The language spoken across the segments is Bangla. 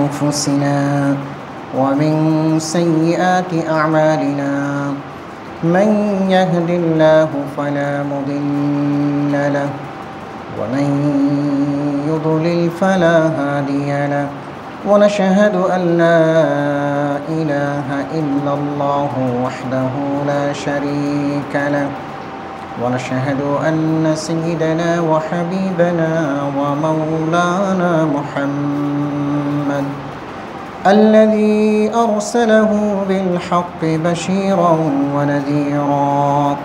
أنفسنا ومن سيئات أعمالنا من يهد الله فلا مضل له ومن يضلل فلا هادي له ونشهد أن لا إله إلا الله وحده لا شريك له ونشهد أن سيدنا وحبيبنا ومولانا محمد الذي أرسله بالحق بشيرا ونذيرا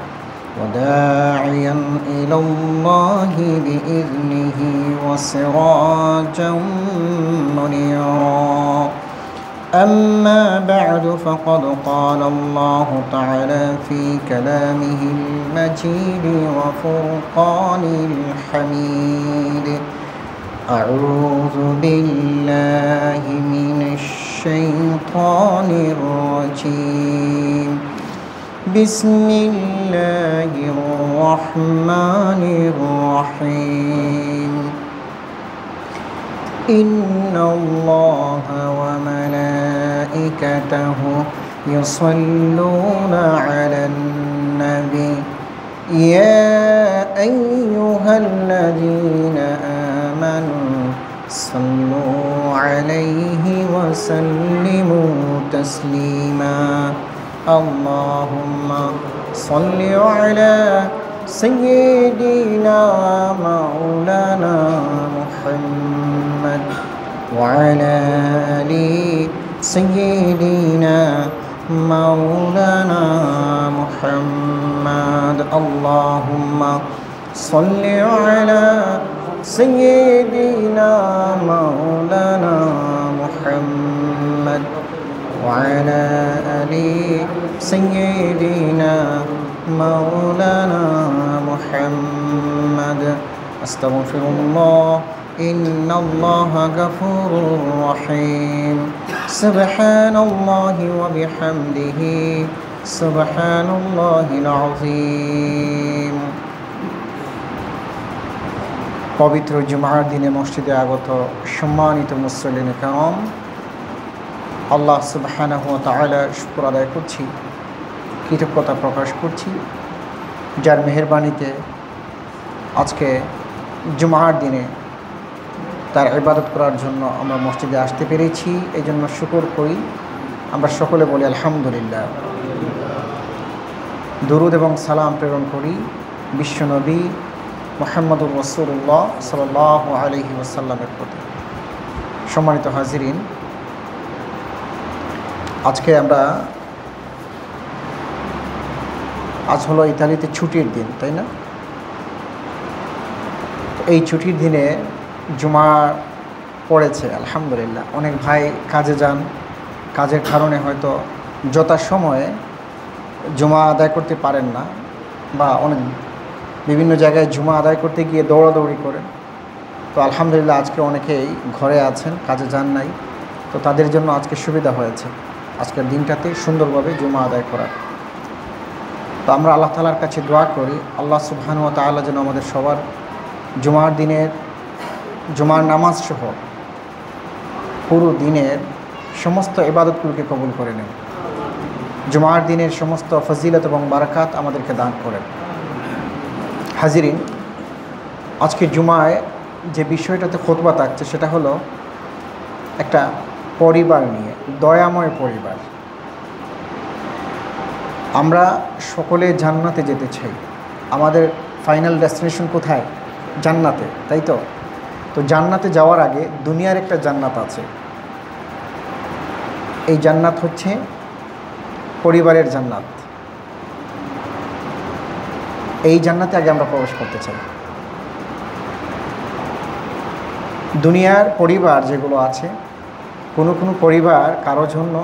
وداعيا إلى الله بإذنه وسراجا منيرا أما بعد فقد قال الله تعالى في كلامه المجيد وفرقان الحميد أعوذ بالله من الشيطان الرجيم بسم الله الرحمن الرحيم إن الله وملائكته يصلون على النبي يا أيها الذين آمنوا صلوا عليه وسلموا تسليما اللهم صل على سيدنا مولانا محمد وعلى آل سيدنا مولانا محمد اللهم صل على سيدنا مولانا محمد وعلى آل سيدنا مولانا محمد أستغفر الله إن الله غفور رحيم سبحان الله وبحمده سبحان الله العظيم পবিত্র জুমার দিনে মসজিদে আগত সম্মানিত মুসল্লিন কেরাম, আল্লাহ সুবহানাহু ওয়া তাআলার শুকর আদায় করছি, কৃতজ্ঞতা প্রকাশ করছি, যার মেহেরবানিতে আজকে জুমার দিনে তার ইবাদত করার জন্য আমরা মসজিদে আসতে পেরেছি। এই জন্য শুকর করি, আমরা সকলে বলি আলহামদুলিল্লাহ। দুরুদ এবং সালাম প্রেরণ করি বিশ্বনবী মুহাম্মদুর রাসূলুল্লাহ সাল্লাল্লাহু আলাইহি ওয়াসাল্লামের প্রতি। সম্মানিত হাজিরিন, আজকে আজ হলো ইতালিতে ছুটির দিন, তাই না? এই ছুটির দিনে জুমা পড়েছে আলহামদুলিল্লাহ। অনেক ভাই কাজে যান, কাজের কারণে হয়তো যথাসময়ে জুমা আদায় করতে পারেন না, বা অনেক বিভিন্ন জায়গায় জুমা আদায় করতে গিয়ে দৌড়াদৌড়ি করেন। তো আলহামদুলিল্লাহ আজকে অনেকেই ঘরে আছেন, কাজে যান নাই, তো তাদের জন্য আজকে সুবিধা হয়েছে আজকের দিনটাতে সুন্দরভাবে জুমা আদায় করার। তো আমরা আল্লাহ তাআলার কাছে দোয়া করি, আল্লাহ সুবহানাহু ওয়া তাআলা যেন আমাদের সবার জুমার দিনের জুমার নামাজ সহ পুরো দিনের সমস্ত ইবাদতগুলোকে কবুল করে নেন, জুমার দিনের সমস্ত ফজিলত এবং বারাকাত আমাদেরকে দান করেন। হাজিরিন, আজকে জুমায় যে বিষয়টাতে খুতবা থাকছে সেটা হলো একটা পরিবার নিয়ে, দয়াময় পরিবার। আমরা সকলে জান্নাতে যেতে চাই, আমাদের ফাইনাল ডেস্টিনেশন কোথায়? জান্নাতে, তাই তো? তো জান্নাতে যাওয়ার আগে দুনিয়ার একটা জান্নাত আছে। এই জান্নাত হচ্ছে পরিবারের জান্নাত। এই জান্নাতে আগে আমরা প্রবেশ করতে চাই। দুনিয়ার পরিবার যেগুলো আছে, কোনো কোনো পরিবার কারো জন্য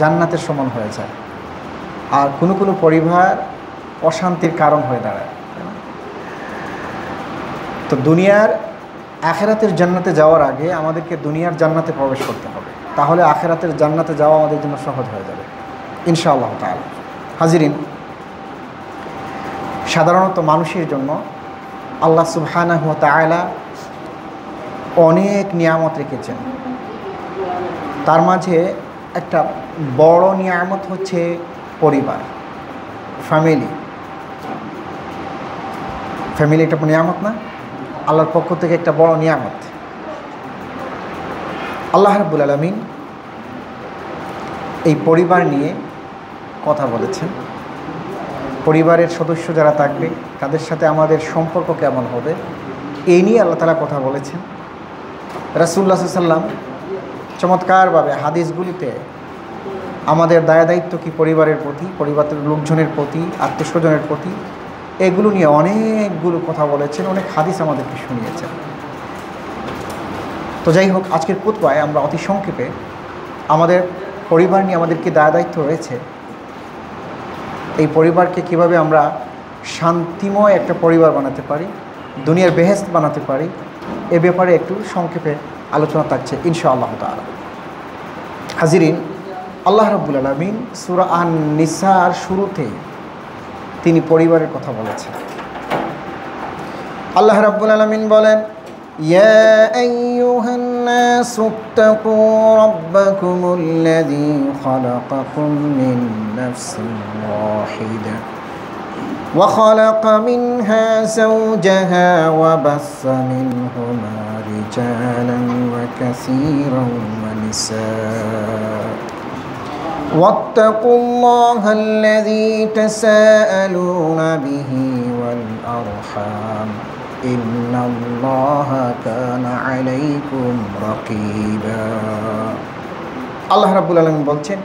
জান্নাতের সমান হয়ে যায়, আর কোনো কোনো পরিবার অশান্তির কারণ হয়ে দাঁড়ায়। তো দুনিয়ার আখিরাতের জান্নাতে যাওয়ার আগে আমাদেরকে দুনিয়ার জান্নাতে প্রবেশ করতে হবে, তাহলে আখিরাতের জান্নাতে যাওয়া আমাদের জন্য সহজ হয়ে যাবে ইনশাআল্লাহ তাআলা। হাজিরিন, সাধারণত মানুষের জন্য আল্লাহ সুবহানাহু ওয়া তাআলা অনেক নিয়ামত রেখেছেন। তার মাঝে একটা বড় নিয়ামত হচ্ছে পরিবার, ফ্যামিলি। ফ্যামিলি একটা নিয়ামত না? আল্লাহর পক্ষ থেকে একটা বড় নিয়ামত। আল্লাহ রাব্বুল আলামিন এই পরিবার নিয়ে কথা বলেছেন। পরিবারের সদস্য যারা থাকবে তাদের সাথে আমাদের সম্পর্ক কেমন হবে এই নিয়ে আল্লাহ তাআলা কথা বলেছেন। রাসূলুল্লাহ সাল্লাল্লাহু আলাইহি ওয়াসাল্লাম চমৎকারভাবে হাদিসগুলিতে আমাদের দায়িত্ব কি পরিবারের প্রতি, পরিবারের লোকজনের প্রতি, আত্মীয়স্বজনের প্রতি, এগুলো নিয়ে অনেকগুলো কথা বলেছেন, অনেক হাদিস আমাদেরকে শুনিয়েছেন। তো যাই হোক, আজকের খুতবায় আমরা অতি সংক্ষেপে আমাদের পরিবার নিয়ে আমাদের কি দায়িত্ব রয়েছে, এই পরিবারকে কিভাবে আমরা শান্তিময় একটা পরিবার বানাতে পারি, দুনিয়ার বেহেশত বানাতে পারি, এ ব্যাপারে একটু সংক্ষেপে আলোচনা থাকছে ইনশাআল্লাহ তাআলা। হাজিরিন, আল্লাহ রাব্বুল আলামিন সূরা আন-নিসার শুরুতেই তিনি পরিবারের কথা বলেছেন। আল্লাহ রাব্বুল আলামিন বলেন, ইয়া আইয়ুহান নাসু ইত্তাকু রাব্বাকুমুল্লাযী খালাকাকুম মিন নাফসিন ওয়াহিদা ওয়া খালাকা মিনহা যাওজাহা ওয়া বাসসা মিনহুমা রিজালান ওয়া কাসীরান ওয়া নিসা واتقوا الله الذي تساءلون به والأرحام إن الله كان عليكم رقيبا। আল্লাহ রাব্বুল আলামিন বলছেন,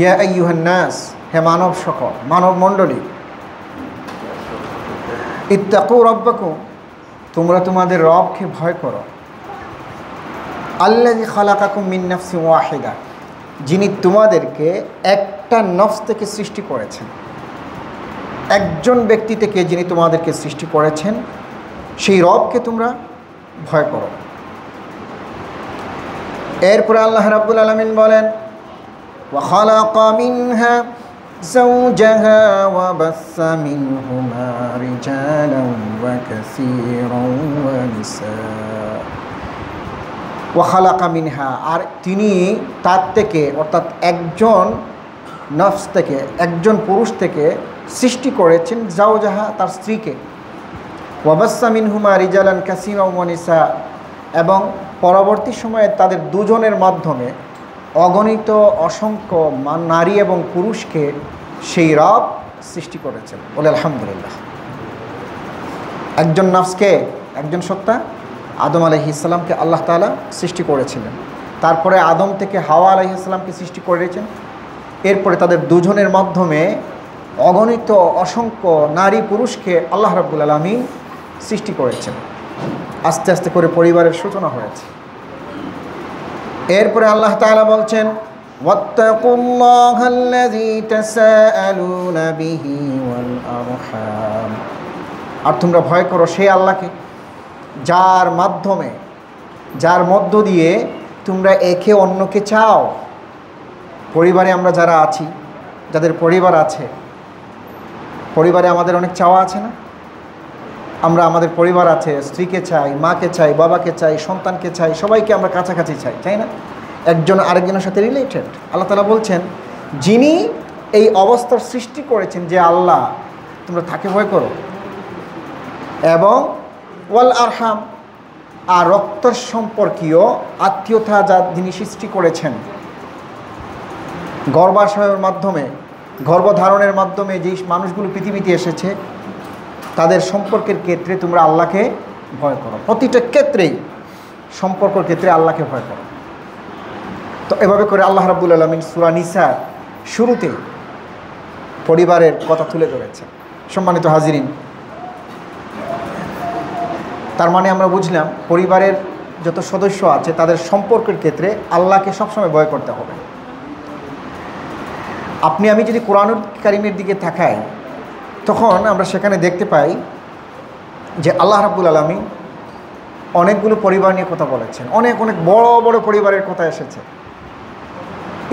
ইয়া আইয়ুহান নাস, হে মানব সকল, মানব মণ্ডলী, ইত্তাকু রাব্বাকুম, তোমরা তোমাদের রবকে ভয় করো, আল্লাযী খালাকাকুম মিন নাফসিন ওয়াহিদা, যিনি তোমাদেরকে একটা নফস থেকে সৃষ্টি করেছেন, একজন ব্যক্তি থেকে যিনি তোমাদেরকে সৃষ্টি করেছেন, সেই রবকে তোমরা ভয় করো। এরপরে আল্লাহ রাব্বুল আলামিন বলেন, ওয়া খালাকা মিনহা যাওজাহা ওয়া বাসসা মিনহুমা রিজালান ওয়া কাসীরান ওয়া নিসা। ওয়া খালাকা মিনহা, আর তিনি তার থেকে অর্থাৎ একজন নফস থেকে, একজন পুরুষ থেকে সৃষ্টি করেছেন যাওজাহা, তার স্ত্রীকে, ওয়া বাসসা মিনহুমা রিজালান কাসীরান ওয়া নিসা, এবং পরবর্তী সময়ে তাদের দুজনের মাধ্যমে অগণিত অসংখ্য নারী এবং পুরুষকে সেই রব সৃষ্টি করেছেন। বলে আলহামদুলিল্লাহ। একজন নফসকে, একজন সত্তা আদম আলাইহিস সালামকে আল্লাহ তাআলা সৃষ্টি করেছিলেন, তারপরে আদম থেকে হাওয়া আলাইহিস সালামকে সৃষ্টি করেছেন, এরপরে তাদের দুজনের মাধ্যমে অগণিত অসংখ্য নারী পুরুষকে আল্লাহ রাব্বুল আলামিন সৃষ্টি করেছেন। আস্তে আস্তে করে পরিবারের সূচনা হয়েছে। এরপরে আল্লাহ তাআলা বলছেন, ওয়াত্তাকুল্লাহাল্লাযী তাসাআলুনা বিহি ওয়াল আরহাম, আর তোমরা ভয় করো সেই আল্লাহকে যার মাধ্যমে, যার মধ্য দিয়ে তোমরা একে অন্যকে চাও। পরিবারে আমরা যারা আছি, যাদের পরিবার আছে, পরিবারে আমাদের অনেক চাওয়া আছে না? আমরা আমাদের পরিবার আছে, স্ত্রীকে চাই, মাকে চাই, বাবাকে চাই, সন্তানকে চাই, সবাইকে আমরা কাছাকাছি চাই, চাই না? একজন আরেকজনের সাথে রিলেটেড। আল্লাহ তাআলা বলছেন, যিনি এই অবস্থার সৃষ্টি করেছেন, যে আল্লাহ, তোমরা তাকে ভয় করো। এবং ওয়াল আরহাম, আর রক্তের সম্পর্কীয় আত্মীয়তা যা যিনি সৃষ্টি করেছেন, গর্ভাশয়ের মাধ্যমে, গর্ভধারণের মাধ্যমে যেই মানুষগুলো পৃথিবীতে এসেছে, তাদের সম্পর্কের ক্ষেত্রে তোমরা আল্লাহকে ভয় করো। প্রতিটা ক্ষেত্রেই, সম্পর্কের ক্ষেত্রে আল্লাহকে ভয় করো। তো এভাবে করে আল্লাহ রাব্বুল আলামিন সূরা নিসার শুরুতে পরিবারের কথা তুলে ধরেছে। সম্মানিত হাজিরিন, তার মানে আমরা বুঝলাম পরিবারের যত সদস্য আছে তাদের সম্পর্কের ক্ষেত্রে আল্লাহকে সবসময় ভয় করতে হবে। আপনি আমি যদি কোরআনুল কারীমের দিকে তাকাই, তখন আমরা সেখানে দেখতে পাই যে আল্লাহ রাব্বুল আলামিন অনেকগুলো পরিবার নিয়ে কথা বলেছেন। অনেক অনেক বড় বড় পরিবারের কথা এসেছে।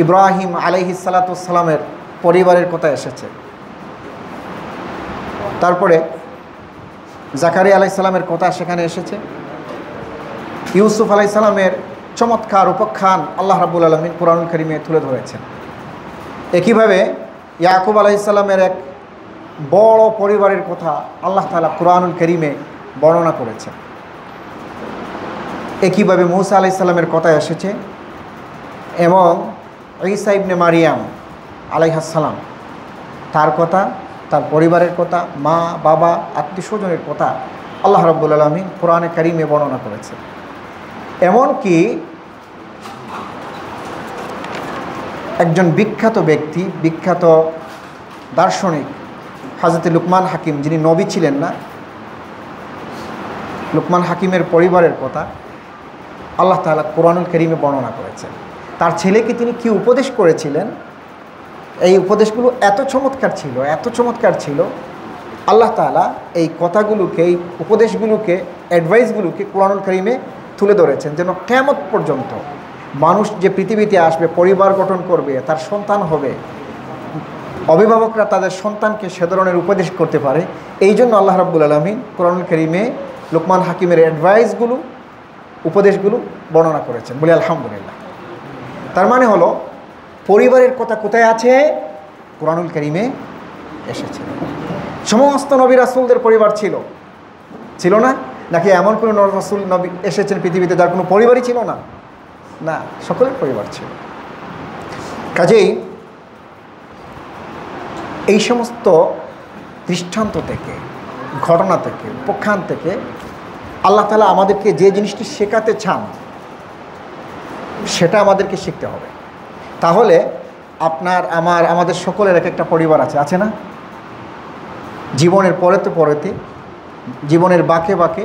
ইব্রাহিম আলাইহিস সালাতু ওয়াস সালামের পরিবারের কথা এসেছে। তারপরে জাকারিয়া আলাইহিস সালামের কথা সেখানে এসেছে। ইউসুফ আলাইহিস সালামের চমৎকার উপাখ্যান আল্লাহ রাব্বুল আলামিন কুরআনুল কারীমে তুলে ধরেছেন। একইভাবে ইয়াকুব আলাইহিস সালামের এক বড় পরিবারের কথা আল্লাহ তাআলা কুরআনুল কারীমে বর্ণনা করেছেন। একইভাবে মূসা আলাইহিস সালামের কথা এসেছে এবং ঈসা ইবনে মারিয়াম আলাইহিস সালাম তার কথা, তার পরিবারের কথা, মা বাবা আত্মীয় স্বজনের কথা আল্লাহ রাব্বুল আলামিন কুরআনে কারীমে বর্ণনা করেছেন। এমনকি একজন বিখ্যাত ব্যক্তি, বিখ্যাত দার্শনিক হযরত লুকমান হাকিম, যিনি নবী ছিলেন না, লুকমান হাকিমের পরিবারের কথা আল্লাহ তাআলা কুরআনুল কারীমে বর্ণনা করেছেন। তার ছেলেকে তিনি কি উপদেশ করেছিলেন, এই উপদেশগুলো এত চমৎকার ছিল, এত চমৎকার ছিল, আল্লাহ তাআলা এই কথাগুলোকে, এই উপদেশগুলোকে, অ্যাডভাইসগুলোকে কুরআনুল কারীমে তুলে ধরেছেন, যেন কিয়ামত পর্যন্ত মানুষ যে পৃথিবীতে আসবে, পরিবার গঠন করবে, তার সন্তান হবে, অভিভাবকরা তাদের সন্তানকে সে ধরনের উপদেশ করতে পারে। এই জন্য আল্লাহ রাব্বুল আলামিন কুরআনুল কারীমে লুকমান হাকিমের অ্যাডভাইসগুলো, উপদেশগুলো বর্ণনা করেছেন। বলি আলহামদুলিল্লাহ। তার মানে হলো পরিবারের কথা কোথায় আছে? কুরআনুল কারীমে এসেছে। সমস্ত নবী রাসূলদের পরিবার ছিল না? নাকি এমন কোনো রাসূল নবী এসেছেন পৃথিবীতে যার কোনো পরিবারই ছিল না? না, সকলের পরিবার ছিল। কাজেই এই সমস্ত দৃষ্টান্ত থেকে, ঘটনা থেকে, উপাখ্যান থেকে আল্লাহ তাআলা আমাদেরকে যে জিনিসটি শেখাতে চান সেটা আমাদেরকে শিখতে হবে। তাহলে আপনার, আমাদের সকলের এক একটা পরিবার আছে না? জীবনের পরেতে জীবনের বাঁকে বাঁকে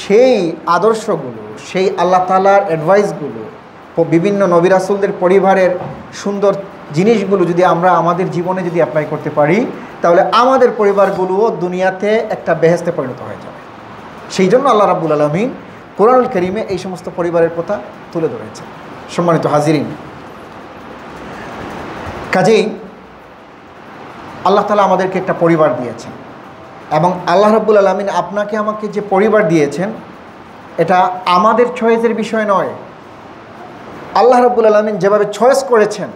সেই আদর্শগুলো, সেই আল্লাহ তাআলার অ্যাডভাইসগুলো, বিভিন্ন নবী রাসূলদের পরিবারের সুন্দর জিনিসগুলো যদি আমরা আমাদের জীবনে যদি অ্যাপ্লাই করতে পারি, তাহলে আমাদের পরিবারগুলোও দুনিয়াতে একটা বেহেশতে পরিণত হয়ে যাবে। সেই জন্য আল্লাহ রাব্বুল আলামিন কুরআনুল কারীমে এই সমস্ত পরিবারের কথা তুলে ধরেছেন। সম্মানিত হাজিরিন, কাজেই আল্লাহ তাআলা আমাদেরকে একটা পরিবার দিয়েছেন এবং আল্লাহ রাব্বুল আলামিন আপনাকে আমাকে যে পরিবার দিয়েছেন এটা আমাদের চয়েসের বিষয় নয়। আল্লাহ রাব্বুল আলামিন যেভাবে চয়েস করেছেন,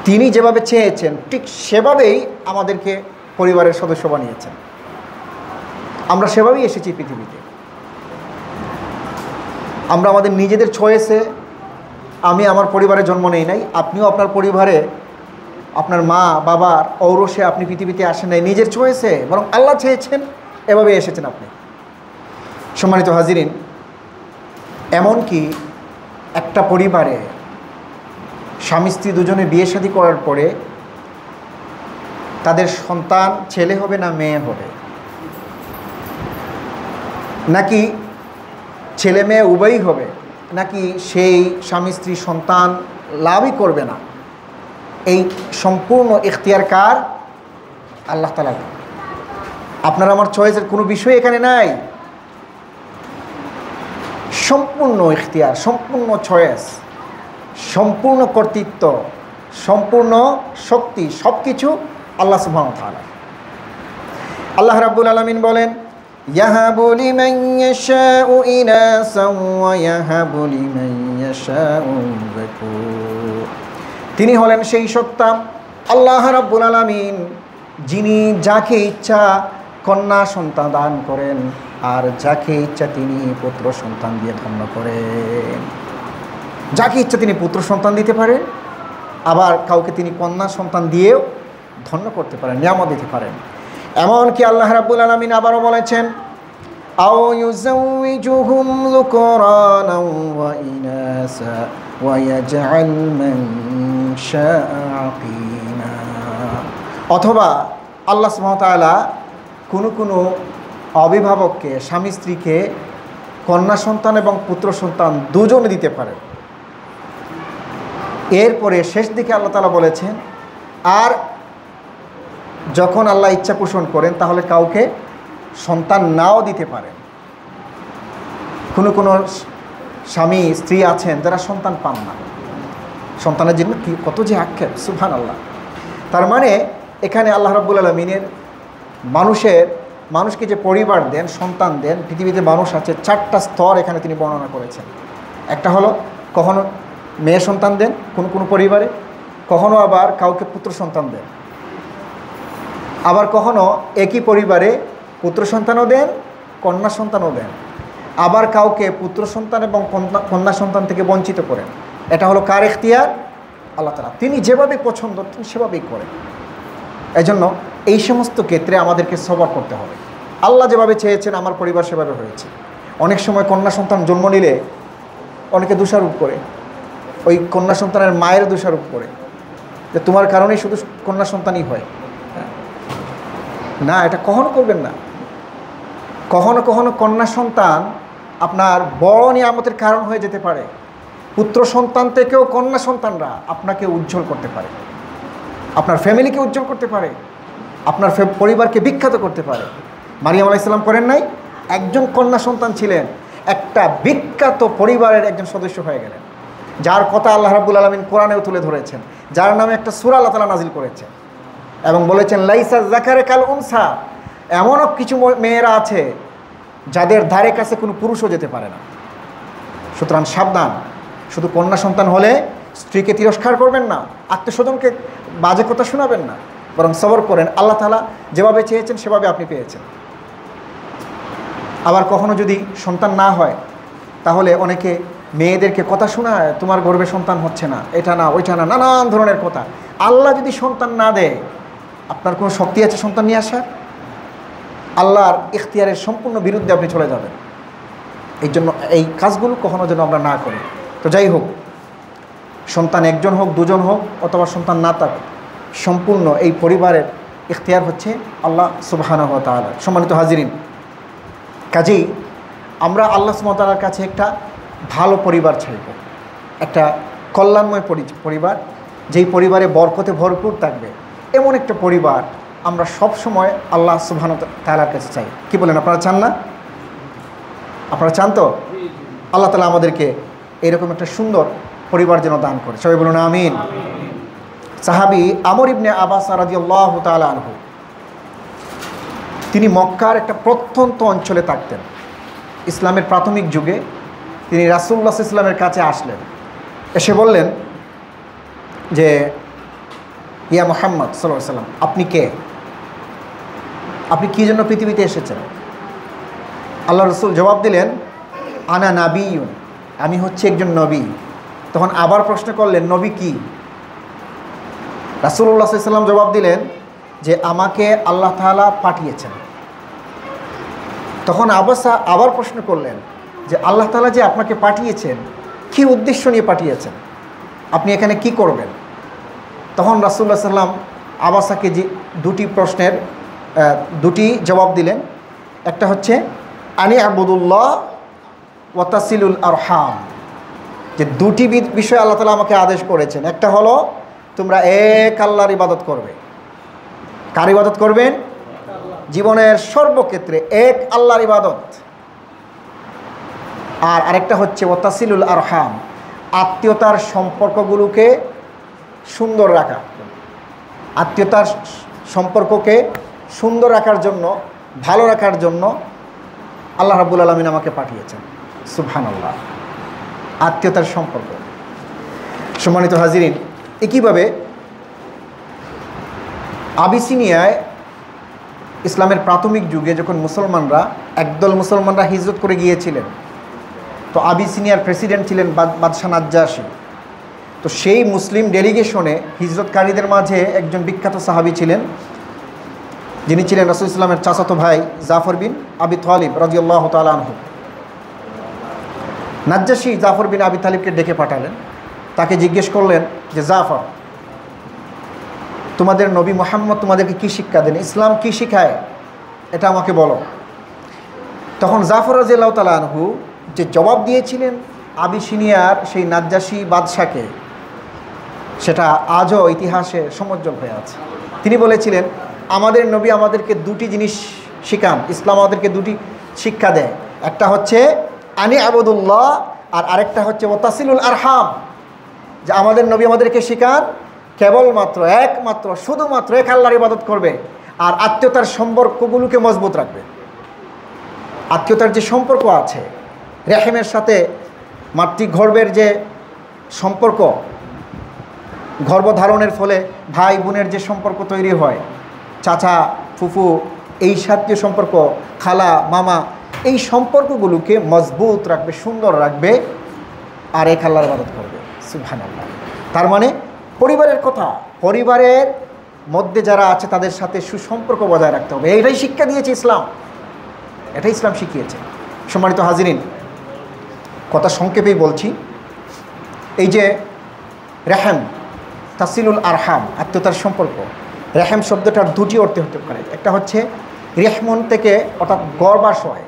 তিনি যেভাবে চেয়েছেন, ঠিক সেভাবেই আমাদেরকে পরিবারের সদস্য বানিয়েছেন। আমরা সেভাবেই এসেছি পৃথিবীতে। আমরা আমাদের নিজেদের চয়েসে, আমি আমার পরিবারে জন্ম নেই নাই, আপনিও আপনার পরিবারে, আপনার মা বাবার ঔরসে আপনি পৃথিবীতে আসেন নাই নিজের চয়েসে, বরং আল্লাহ চেয়েছেন, এভাবে এসেছেন আপনি। সম্মানিত হাজিরিন, এমনকি একটা পরিবারে স্বামী স্ত্রী দুজনে বিয়ে শাদী করার পরে তাদের সন্তান ছেলে হবে না মেয়ে হবে, নাকি ছেলে মেয়ে উভয়ই হবে, নাকি সেই স্বামী স্ত্রী সন্তান লাভই করবে না, এই সম্পূর্ণ ইখতিয়ার কার? আল্লাহ তাআলা। আপনার আমার চয়েসের কোনো বিষয় এখানে নাই। সম্পূর্ণ ইখতিয়ার, সম্পূর্ণ চয়েস, সম্পূর্ণ কর্তৃত্ব, সম্পূর্ণ শক্তি, সব কিছু আল্লাহ সুবহানাহু ওয়া তাআলা। আল্লাহ রাব্বুল আলামিন বলেন, ইয়াহাবু লিমান ইয়াশাউ ইনাসান ওয়া ইয়াহাবু লিমান ইয়াশাউ যাকুর। তিনি হলেন সেই সত্তা আল্লাহ রাব্বুল আলামিন, যিনি যাকে ইচ্ছা কন্যা সন্তান দান করেন আর যাকে ইচ্ছা তিনি পুত্র সন্তান দিয়ে ধন্য করেন। যাকে ইচ্ছা তিনি পুত্র সন্তান দিতে পারেন, আবার কাউকে তিনি কন্যা সন্তান দিয়েও ধন্য করতে পারেন, নিয়ামত দিতে পারেন। এমনকি আল্লাহ রাব্বুল আলামিন আবারও বলেছেন, আও ইউযাউযুহুম যুকরানাও ওয়া ইনাসা ওয়া ইয়াজআল মান শাআ আকিমা। অথবা আল্লাহ সুবহানাহু ওয়া তাআলা কোনো অভিভাবককে, স্বামী স্ত্রীকে কন্যা সন্তান এবং পুত্র সন্তান দুজনে দিতে পারেন। এরপরে শেষ দিকে আল্লাহ তাআলা বলেছেন, আর যখন আল্লাহ ইচ্ছা পোষণ করেন তাহলে কাউকে সন্তান নাও দিতে পারেন। কোনো স্বামী স্ত্রী আছেন যারা সন্তান পান না, সন্তানের জন্য কি কত যে আক্ষেপ, সুবহানাল্লাহ। তার মানে এখানে আল্লাহ রাব্বুল আলামিনের মানুষের মানুষকে যে পরিবার দেন, সন্তান দেন, পৃথিবীতে মানুষ আছে 4টা স্তর এখানে তিনি বর্ণনা করেছেন। একটা হলো কখনো মেয়ে সন্তান দেন কোনো পরিবারে, কখনো আবার কাউকে পুত্র সন্তান দেন, আবার কখনো একই পরিবারে পুত্র সন্তানও দেন, কন্যা সন্তানও দেন, আবার কাউকে পুত্র সন্তান এবং কন্যা সন্তান থেকে বঞ্চিত করেন। এটা হলো কার ইখতিয়ার? আল্লাহ তাআলা। তিনি যেভাবে পছন্দ তিনি সেভাবেই করেন। এজন্য এই সমস্ত ক্ষেত্রে আমাদেরকে সবর করতে হবে। আল্লাহ যেভাবে চেয়েছেন আমার পরিবার সেভাবে হয়েছে। অনেক সময় কন্যা সন্তান জন্ম নিলে অনেকে দোষারোপ করে, ওই কন্যা সন্তানের মায়ের দোষারোপ করে যে তোমার কারণেই শুধু কন্যা সন্তানই হয়। না, এটা কখনো করবেন না। কখনো কখনো কন্যা সন্তান আপনার বড় নিয়ামতের কারণ হয়ে যেতে পারে। পুত্র সন্তান থেকেও কন্যা সন্তানরা আপনাকে উজ্জ্বল করতে পারে, আপনার ফ্যামিলিকে উজ্জ্বল করতে পারে, আপনার পরিবারকে বিখ্যাত করতে পারে। মারিয়াম আলাইহিস সালাম করেন নাই? একজন কন্যা সন্তান ছিলেন, একটা বিখ্যাত পরিবারের একজন সদস্য হয়ে গেলেন, যার কথা আল্লাহ রাব্বুল আলামিন কোরআনেও তুলে ধরেছেন, যার নামে একটা সূরা আল্লাহ তাআলা নাজিল করেছেন এবং বলেছেন লাইসা যাকারে কাল উনসা, এমনও কিছু মেয়েরা আছে যাদের ধারে কাছে কোনো পুরুষও যেতে পারে না। সুতরাং সাবধান, শুধু কন্যা সন্তান হলে স্ত্রীকে তিরস্কার করবেন না, আত্মীয়স্বজনকে বাজে কথা শোনাবেন না, বরং সবর করেন। আল্লাহ তাআলা যেভাবে চেয়েছেন সেভাবে আপনি পেয়েছেন। আবার কখনো যদি সন্তান না হয় তাহলে অনেকে মেয়েদেরকে কথা শোনায়, তোমার গর্ভে সন্তান হচ্ছে না, এটা না ওইটা না, নানান ধরনের কথা। আল্লাহ যদি সন্তান না দেয়, আপনার কোনো শক্তি আছে সন্তান নিয়ে আসার? আল্লাহর ইখতিয়ারের সম্পূর্ণ বিরুদ্ধে আপনি চলে যাবেন। এই জন্য এই কাজগুলো কখনো যেন আমরা না করি। তো যাই হোক, সন্তান একজন হোক, দুজন হোক, অথবা সন্তান না থাক, সম্পূর্ণ এই পরিবারের ইখতিয়ার হচ্ছে আল্লাহ সুবহানাহু ওয়া তাআলা। সম্মানিত হাজিরিন, কাজেই আমরা আল্লাহ সুবহানাহু ওয়া তাআলার কাছে একটা ভালো পরিবার চাইব, একটা কল্যাণময় পরিবার, যেই পরিবারে বরকতে ভরপুর থাকবে, এমন একটা পরিবার আমরা সব সময় আল্লাহ সুবহানাহু ওয়া তাআলার কাছে চাই। কি বলেন, আপনারা চান না? আপনারা চান তো? আল্লাহ তাআলা আমাদেরকে এরকম একটা সুন্দর পরিবার যেন দান করে। সবাই বলুন আমিন। সাহাবী আমর ইবনে আবাস রাদিয়াল্লাহু তাআলা আনহু, তিনি মক্কার একটা প্রত্যন্ত অঞ্চলে থাকতেন। ইসলামের প্রাথমিক যুগে তিনি রাসূলুল্লাহ সাল্লাল্লাহু আলাইহি ওয়াসাল্লামের কাছে আসলেন, এসে বললেন যে ইয়া মুহাম্মদ সাল্লাল্লাহু আলাইহি ওয়াসাল্লাম, আপনি কে? আপনি কী জন্য পৃথিবীতে এসেছেন? আল্লাহ রাসূল জবাব দিলেন আনা নাবিয়ুন, আমি হচ্ছে একজন নবী। তখন আবার প্রশ্ন করলেন নবী কি? রাসূলুল্লাহ সাল্লাল্লাহু আলাইহি ওয়াসাল্লাম জবাব দিলেন যে আমাকে আল্লাহ তাআলা পাঠিয়েছেন। তখন আবার প্রশ্ন করলেন যে আল্লাহ তাআলা যে আপনাকে পাঠিয়েছেন, কি উদ্দেশ্য নিয়ে পাঠিয়েছেন, আপনি এখানে কি করবেন? তখন রাসূলুল্লাহ সাল্লাল্লাহু আলাইহি ওয়াসাল্লাম আবাসাকে যে দুটি প্রশ্নের দুটি জবাব দিলেন। একটা হচ্ছে আনি আবুদুল্লাহ ওয়া তাসিলুল আরহাম, যে দুটি বিষয় আল্লাহ তাআলা আমাকে আদেশ করেছেন। একটা হলো তোমরা এক আল্লাহর ইবাদত করবে। কার ইবাদত করবেন? জীবনের সর্বক্ষেত্রে এক আল্লাহর ইবাদত। আর আরেকটা হচ্ছে ওয়া তাসিলুল আরহাম, আত্মীয়তার সম্পর্কগুলোকে সুন্দর রাখা। আত্মীয়তার সম্পর্ককে সুন্দর রাখার জন্য, ভালো রাখার জন্য আল্লাহ রাব্বুল আলামিন আমাকে পাঠিয়েছেন। সুবহানাল্লাহ, আত্মীয়তার সম্পর্ক। সম্মানিত হাজিরিন, একইভাবে আবিসিনিয়ায় ইসলামের প্রাথমিক যুগে যখন একদল মুসলমানরা হিজরত করে গিয়েছিলেন, তো আবিসিনিয়ার প্রেসিডেন্ট ছিলেন বাদশাহ নাজ্জাশী। তো সেই মুসলিম ডেলিগেশনে হিজরতকারীদের মাঝে একজন বিখ্যাত সাহাবী ছিলেন, যিনি ছিলেন রাসূল ইসলামের চাচাতো ভাই জাফর বিন আবি তালিব রাদিয়াল্লাহু তাআলা আনহু। নাজ্জাশী জাফর বিন আবি তালিবকে ডেকে পাঠালেন, তাকে জিজ্ঞেস করলেন যে জাফর, তোমাদের নবী মুহাম্মদ তোমাদেরকে কী শিক্ষা দেন, ইসলাম কী শিখায়, এটা আমাকে বলো। তখন জাফর রাদিয়াল্লাহু তাআলা আনহু যে জবাব দিয়েছিলেন আবিসিনিয়ার সেই নাজ্জাশী বাদশাকে, সেটা আজও ইতিহাসে সমুজ্জ্বল হয়ে আছে। তিনি বলেছিলেন আমাদের নবী আমাদেরকে দুটি জিনিস শিখান, ইসলাম আমাদেরকে দুটি শিক্ষা দেয়। একটা হচ্ছে আনি আবুদুল্লাহ, আর আরেকটা হচ্ছে ওয়া তাসিলুল আরহাম, যে আমাদের নবী আমাদেরকে শিখান কেবলমাত্র একমাত্র শুধুমাত্র এক আল্লাহর ইবাদত করবে, আর আত্মীয়তার সম্পর্কগুলোকে মজবুত রাখবে। আত্মীয়তার যে সম্পর্ক আছে, রেহেমের সাথে মাতৃগর্ভের যে সম্পর্ক, গর্ভধারণের ফলে ভাই বোনের যে সম্পর্ক তৈরি হয়, চাচা ফুফু এই জাতীয় সম্পর্ক, খালা মামা, এই সম্পর্কগুলোকে মজবুত রাখবে, সুন্দর রাখবে, আর এক আল্লাহর ইবাদত করবে। সুবহানাল্লাহ। তার মানে পরিবারের কথা, পরিবারের মধ্যে যারা আছে তাদের সাথে সুসম্পর্ক বজায় রাখতে হবে। এটাই শিক্ষা দিয়েছে ইসলাম, এটাই ইসলাম শিখিয়েছে। সম্মানিত হাজিরিন, কথা সংক্ষেপেই বলছি। এই যে রেহেম, তাসিলুল আরহাম, আত্মীয়তার সম্পর্ক, রেহেম শব্দটার দুটি অর্থ হতে পারে। একটা হচ্ছে রেহমন থেকে, অর্থাৎ গর্ভাশয়,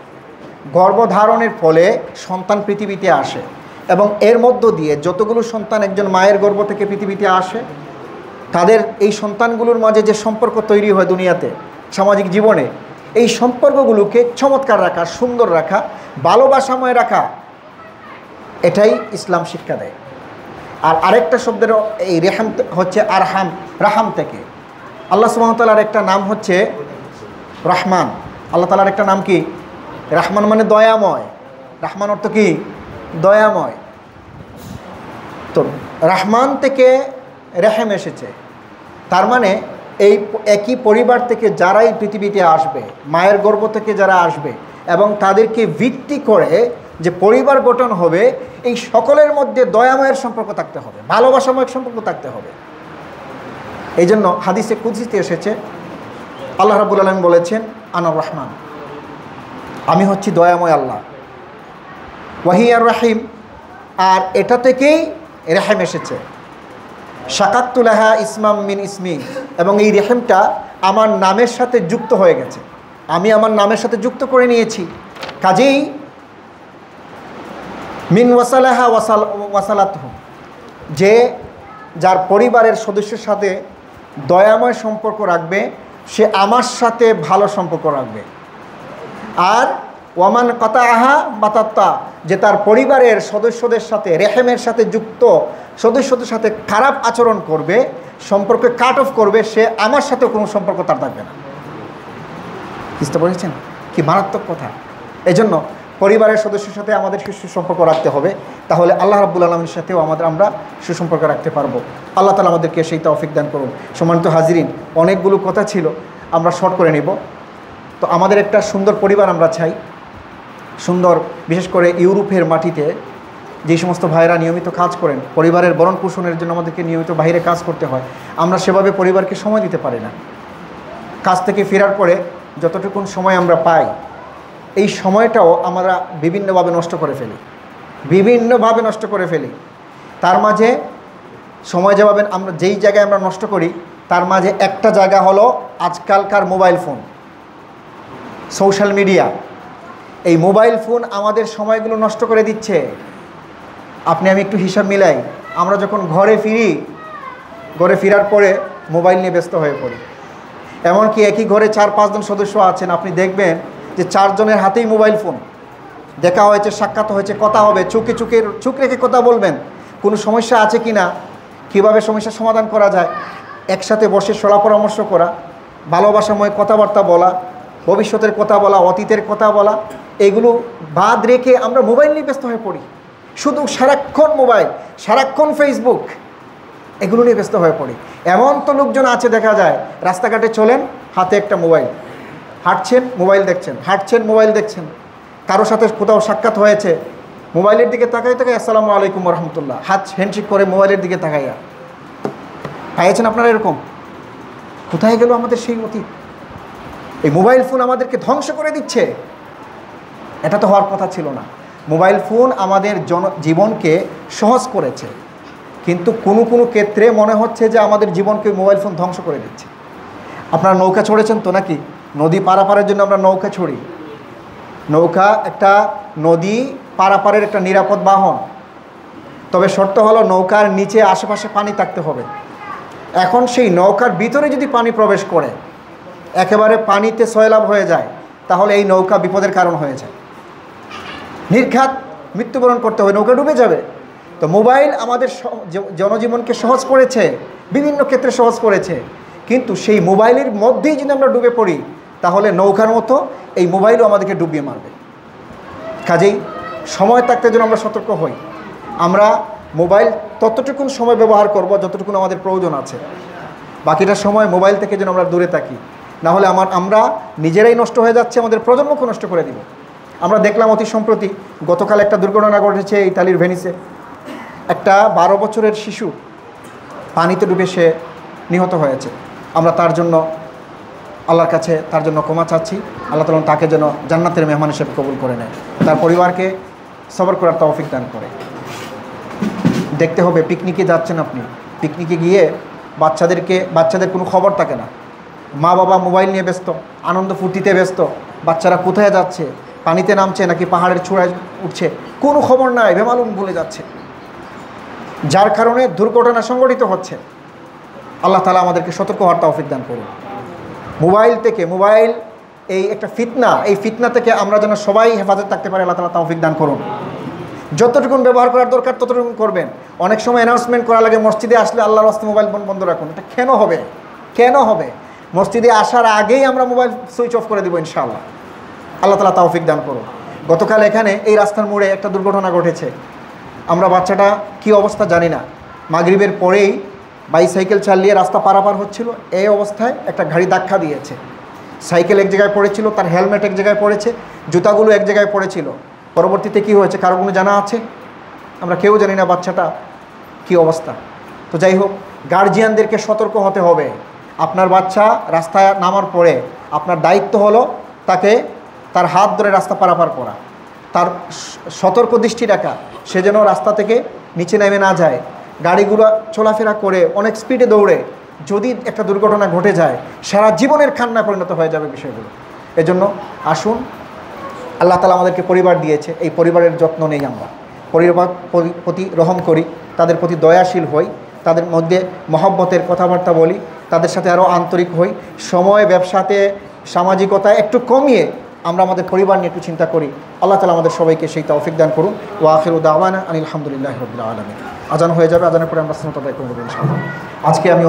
গর্ভধারণের ফলে সন্তান পৃথিবীতে আসে, এবং এর মধ্য দিয়ে যতগুলো সন্তান একজন মায়ের গর্ভ থেকে পৃথিবীতে আসে, তাদের এই সন্তানগুলোর মাঝে যে সম্পর্ক তৈরি হয় দুনিয়াতে, সামাজিক জীবনে, এই সম্পর্কগুলোকে চমৎকার রাখা, সুন্দর রাখা, ভালোবাসাময় রাখা, এটাই ইসলাম শিক্ষা দেয়। আর আরেকটা শব্দের এই রেহাম হচ্ছে আরহাম, রাহাম থেকে। আল্লাহ সুবহানাহু ওয়া তাআলার একটা নাম হচ্ছে রহমান। আল্লাহ তাআলার একটা নাম কি? রহমান, মানে দয়াময়। রহমান অর্থ কি? দয়াময়। তো রহমান থেকে রেহেম এসেছে। তার মানে এই একই পরিবার থেকে যারাই পৃথিবীতে আসবে, মায়ের গর্ভ থেকে যারা আসবে, এবং তাদেরকে ভিত্তি করে যে পরিবার গঠন হবে, এই সকলের মধ্যে দয়াময়ের সম্পর্ক থাকতে হবে, ভালোবাসাময় সম্পর্ক থাকতে হবে। এই জন্য হাদিসে কুদসিতে এসেছে, আল্লাহ রাব্বুল আলামিন বলেছেন, আনার রহমান, আমি হচ্ছি দয়াময় আল্লাহ, ওয়াহিয়ার রাহিম, আর এটা থেকেই রেহেম এসেছে। শাকাতুলাহা ইসমাম মিন ইসমি, এবং এই রেহেমটা আমার নামের সাথে যুক্ত হয়ে গেছে, আমি আমার নামের সাথে যুক্ত করে নিয়েছি। কাজেই মিন ওয়াসালাহা ওয়াসালাতহু, যে যার পরিবারের সদস্যের সাথে দয়াময় সম্পর্ক রাখবে, সে আমার সাথে ভালো সম্পর্ক রাখবে। আর ওয়ামান কাতাআহা বাতাত্তা, যে তার পরিবারের সদস্যদের সাথে, রেহেমের সাথে যুক্ত সদস্যদের সাথে খারাপ আচরণ করবে, সম্পর্কে কাট অফ করবে, সে আমার সাথে কোনো সম্পর্ক তার থাকবে না। বুঝতে পেরেছেন? কি মারাত্মক কথা। এই জন্য পরিবারের সদস্যের সাথে আমাদের সুসম্পর্ক রাখতে হবে, তাহলে আল্লাহ রাব্বুল আলামিনের সাথেও আমরা সুসম্পর্ক রাখতে পারবো। আল্লাহ তাআলা আমাদেরকে সেই তৌফিক দান করুন। সম্মানিত হাজিরিন, অনেকগুলো কথা ছিল, আমরা শর্ট করে নেব। তো আমাদের একটা সুন্দর পরিবার আমরা চাই, সুন্দর, বিশেষ করে ইউরোপের মাটিতে যে সমস্ত ভাইরা নিয়মিত কাজ করেন, পরিবারের ভরণ পোষণের জন্য আমাদেরকে নিয়মিত বাইরে কাজ করতে হয়, আমরা সেভাবে পরিবারকে সময় দিতে পারি না। কাজ থেকে ফেরার পরে যতটুকুন সময় আমরা পাই, এই সময়টাও আমরা বিভিন্নভাবে নষ্ট করে ফেলি। তার মাঝে সময় যেভাবে আমরা যেই জায়গায় আমরা নষ্ট করি, তার মাঝে একটা জায়গা হলো আজকালকার মোবাইল ফোন, সোশ্যাল মিডিয়া। এই মোবাইল ফোন আমাদের সময়গুলো নষ্ট করে দিচ্ছে। আপনি আমি একটু হিসাব মিলাই, আমরা যখন ঘরে ফেরার পরে মোবাইল নিয়ে ব্যস্ত হয়ে পড়ি। এমনকি একই ঘরে 4-5 জন সদস্য আছেন, আপনি দেখবেন যে 4 জনের হাতেই মোবাইল ফোন। দেখা হয়েছে, সাক্ষাৎ হয়েছে, কথা হবে, চোখ রেখে কথা বলবেন, কোনো সমস্যা আছে কি না, কীভাবে সমস্যার সমাধান করা যায়, একসাথে বসে সলা পরামর্শ করা, ভালোবাসাময় কথাবার্তা বলা, ভবিষ্যতের কথা বলা, অতীতের কথা বলা, এগুলো বাদ রেখে আমরা মোবাইল নিয়ে ব্যস্ত হয়ে পড়ি। শুধু সারাক্ষণ মোবাইল, সারাক্ষণ ফেসবুক, এগুলো নিয়ে ব্যস্ত হয়ে পড়ি। এমন তো লোকজন আছে, দেখা যায় রাস্তাঘাটে চলেন, হাতে একটা মোবাইল, হাঁটছেন মোবাইল দেখছেন, হাঁটছেন মোবাইল দেখছেন, কারোর সাথে কোথাও সাক্ষাৎ হয়েছে, মোবাইলের দিকে তাকাই আসসালামু আলাইকুম রহমতুল্লাহ, হাত হ্যান্ডশেক করে মোবাইলের দিকে তাকাইয়া। পাইয়েছেন আপনারা এরকম? কোথায় গেল আমাদের সেই অতীত? এই মোবাইল ফোন আমাদেরকে ধ্বংস করে দিচ্ছে। এটা তো হওয়ার কথা ছিল না। মোবাইল ফোন আমাদের জীবনকে সহজ করেছে, কিন্তু কোনো কোনো ক্ষেত্রে মনে হচ্ছে যে আমাদের জীবনকে মোবাইল ফোন ধ্বংস করে দিচ্ছে। আপনারা নৌকা চড়েছেন তো নাকি? নদী পারাপারের জন্য আমরা নৌকা চড়ি। নৌকা একটা নদী পারাপারের একটা নিরাপদ বাহন, তবে শর্ত হলো নৌকার নিচে আশেপাশে পানি থাকতে হবে। এখন সেই নৌকার ভিতরে যদি পানি প্রবেশ করে, একেবারে পানিতে সয়লাভ হয়ে যায়, তাহলে এই নৌকা বিপদের কারণ হয়ে যায়, নির্ঘাত মৃত্যুবরণ করতে হয়, নৌকা ডুবে যাবে। তো মোবাইল আমাদের জনজীবনকে সহজ করেছে, বিভিন্ন ক্ষেত্রে সহজ করেছে, কিন্তু সেই মোবাইলের মধ্যেই যদি আমরা ডুবে পড়ি তাহলে নৌকার মতো এই মোবাইলও আমাদেরকে ডুবিয়ে মারবে। কাজেই সময় থাকতে যেন আমরা সতর্ক হই। আমরা মোবাইল ততটুকুন সময় ব্যবহার করব যতটুকুন আমাদের প্রয়োজন আছে, বাকিটা সময় মোবাইল থেকে যেন আমরা দূরে থাকি, না হলে আমরা নিজেরাই নষ্ট হয়ে যাচ্ছে, আমাদের প্রজন্মকে নষ্ট করে দিব। আমরা দেখলাম অতি সম্প্রতি গতকাল একটা দুর্ঘটনা ঘটেছে ইতালির ভেনিসে। একটা 12 বছরের শিশু পানিতে ডুবে সে নিহত হয়েছে। আমরা তার জন্য আল্লাহর কাছে তার জন্য ক্ষমা চাচ্ছি। আল্লাহ তাআলা তাকে যেন জান্নাতের মেহমান হিসেবে কবুল করে নেয়, তার পরিবারকে সবর করার তৌফিক দান করে। দেখতে হবে পিকনিকে যাচ্ছেন আপনি, পিকনিকে গিয়ে বাচ্চাদের কোনো খবর থাকে না, মা বাবা মোবাইল নিয়ে ব্যস্ত, আনন্দ ফুর্তিতে ব্যস্ত, বাচ্চারা কোথায় যাচ্ছে, পানিতে নামছে নাকি পাহাড়ের চূড়ায় উঠছে কোনো খবর নাই, বেমালুম ভুলে যাচ্ছে, যার কারণে দুর্ঘটনা সংঘটিত হচ্ছে। আল্লাহ তাআলা আমাদেরকে সতর্ক হওয়ার তৌফিক দান করুন। মোবাইল এই একটা ফিতনা, এই ফিতনা থেকে আমরা যেন সবাই হেফাজত থাকতে পারি, আল্লাহ তাআলা তৌফিক দান করুন। যতটুকুন ব্যবহার করার দরকার ততটুকুন করবেন। অনেক সময় অ্যানাউন্সমেন্ট করা লাগে মসজিদে আসলে আল্লাহর রাস্তায় মোবাইল বন্ধ রাখুন। এটা কেন হবে? মসজিদে আসার আগেই আমরা মোবাইল সুইচ অফ করে দেবো ইনশাআল্লাহ। আল্লাহ তাআলা তৌফিক দান করুন। গতকাল এখানে এই রাস্তার মোড়ে একটা দুর্ঘটনা ঘটেছে। আমরা বাচ্চাটা কি অবস্থা জানি না, মাগরিবের পরেই বাইসাইকেল চালিয়ে রাস্তা পারাপার হচ্ছিল, এই অবস্থায় একটা গাড়ি ধাক্কা দিয়েছে। সাইকেল এক জায়গায় পড়েছিল, তার হেলমেট এক জায়গায় পড়েছে, জুতাগুলো এক জায়গায় পড়েছিল। পরবর্তীতে কি হয়েছে কারো কোনো জানা আছে? আমরা কেউ জানি না বাচ্চাটা কি অবস্থা। তো যাই হোক, গার্জিয়ানদেরকে সতর্ক হতে হবে। আপনার বাচ্চা রাস্তায় নামার পরে আপনার দায়িত্ব হলো তার হাত ধরে রাস্তা পারাপার করা, তার সতর্ক দৃষ্টি রাখা, সে যেন রাস্তা থেকে নিচে নেমে না যায়। গাড়িগুলো চলাফেরা করে অনেক স্পিডে দৌড়ে যদি একটা দুর্ঘটনা ঘটে যায় সারা জীবনের কান্না পরিণত হয়ে যাবে বিষয়গুলো। এজন্য আসুন, আল্লাহ তাআলা আমাদেরকে পরিবার দিয়েছে, এই পরিবারের যত্ন নেই, আমরা পরিবার প্রতি রহম করি, তাদের প্রতি দয়াশীল হই, তাদের মধ্যে মহব্বতের কথাবার্তা বলি, তাদের সাথে আরও আন্তরিক হই। সময় ব্যবসাতে সামাজিকতা একটু কমিয়ে আমরা আমাদের পরিবার নিয়ে একটু চিন্তা করি। আল্লাহ তাআলা আমাদের সবাইকে সেই তৌফিক দান করুন। ওয়া আখিরু দাওয়ানা আনিল হামদুলিল্লাহি রাব্বিল আলামিন। আজান হয়ে যাবে, আজানের পরে আমরা সুন্নাত আদায় করে নেব ইনশাআল্লাহ। আজকে আমি